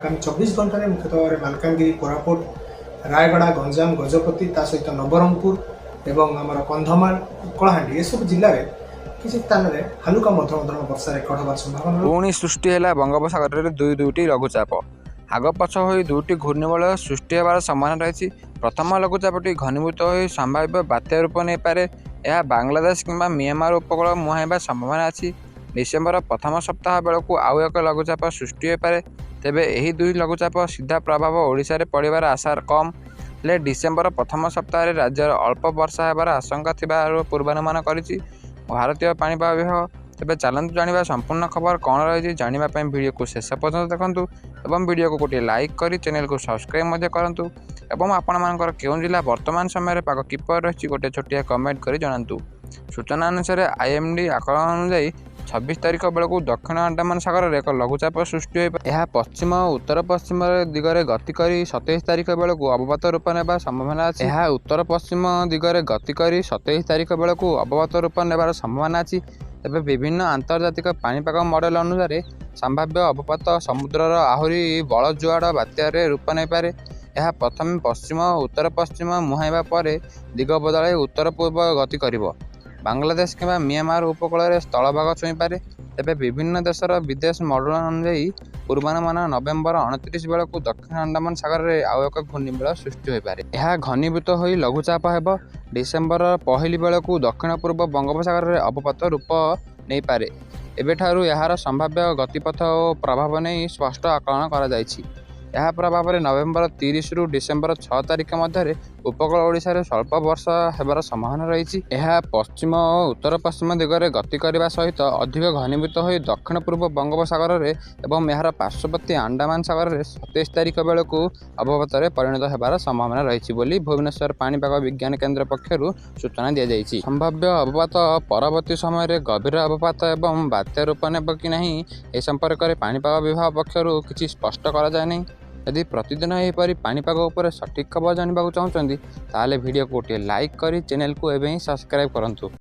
आगामी 24 घंटे में मुख्यतः भाव मालकानगिरी कोरापुट रायगड़ा गंजाम गजपति ता सहित नवरंगपुर एवं आमर कंधमाल कलाहांडी एसबू जिले में किसी स्थान में हालुका मध्यम धरण वर्षा रेकर्ड होवार संभावना। पुणी सृष्टि है बंगोपसागर में दुईटी लघुचाप आग पछ हो दुईटी घूर्णिबलय सृष्टि होवार संभावना रही। प्रथम लघुचापटी घनीभूत हो संभाव्य बात्या रूप नहीं पारे। यह बांग्लादेश किंबा म्यांमार उपकूल मुहांवा संभावना अच्छी। डिसेम्बर प्रथम सप्ताह बेलू आउ एक लघुचाप सृष्टि हो पारे। तेबे यही दुई लघुचाप सीधा प्रभाव ओडिशा रे पड़िबार आशा कम हेले डिसेम्बर प्रथम सप्ताह राज्यर अल्प वर्षा होबार आशंका थिबार पूर्वानुमान करिछि भारतीय पाणीपाग विभाग। तेबे चलतु जानिबा संपूर्ण खबर कौन रही जानिबा पई वीडियो को शेष पर्यंत देखंतु एवं वीडियो को गोटे लाइक करी चैनल को सब्सक्राइब मध्य करंतु एवं आपण मानकर केउं जिला वर्तमान समय पाग किपर रही गोटे छोटिया कमेंट करी जणांतु। सूचना अनुसार आईएमडी आकलन अनुसार 26 तारिख बेलू दक्षिण अंडमान सागर में एक लघुचाप सृष्टि यह पश्चिम और उत्तर पश्चिम दिगरे गति करी 27 तारिख बेलू अवपात रूप नेबार संभावना अच्छी। यह उत्तर पश्चिम दिगरे गति करी 27 तारिख बेलू अवपात रूप नेबार संभावना अच्छी। तेज विभिन्न आंतर्जातिक पाणीपाग मॉडल अनुसार संभाव्य अवपात समुद्रर आहुरी बड़ जुआड़ बात्यार रूप नहीं पारे। यह प्रथम पश्चिम और उत्तर पश्चिम मुहांवा पर दिग बदल उत्तर पूर्व गति करिवो। बांग्लादेश किंबा म्यांमार उपकूल में स्थलभाग छुई पारे। तेबे विभिन्न देशर विदेश मॉडल अनुसार पूर्वानुमान नवेम्बर 29 बेलू दक्षिण अंडमान सागर में आउ एक घूर्णिबलय सृष्टि हो पारे। यह घनीभूत हो लघुचाप हेब डिसेम्बर पहली बेलू दक्षिण पूर्व बंगोपसागर में अवपात रूप नहीं पारे। एबेठारु यार संभाव्य गतिपथ और प्रभाव नहीं स्पष्ट आकलन करा जायछि। यह प्रभाव में नवेम्बर 30 रु डिसेम्बर 6 तारिख मध्य उपकूल ओडिशा रे स्वल्प वर्षा होबार संभावना रही। यह पश्चिम और उत्तर पश्चिम दिगरे गति करने सहित अधिक घनीभूत हो दक्षिण पूर्व बंगोपसागर में एवं यार पार्श्ववर्ती अंडमान सागर में 27 तारिख बेलू अवपात परिणत होबार संभावना रही बोली भुवनेश्वर पाणीपाग विज्ञान केन्द्र पक्षर सूचना दी जाइए। संभाव्य अवपात परवर्ती समय गभीर अवपात एवं बात्या रूप नेब कि नहीं ए संपर्क में पाणीपाग विभाग पक्षर किसी स्पष्ट करा जाए नहीं। यदि प्रतिदिन यहपरि पाणीपाग उपर सठिक खबर जानवा चाहते ताले वीडियो को गोटे लाइक करी चैनल को एवं सब्सक्राइब करंतु।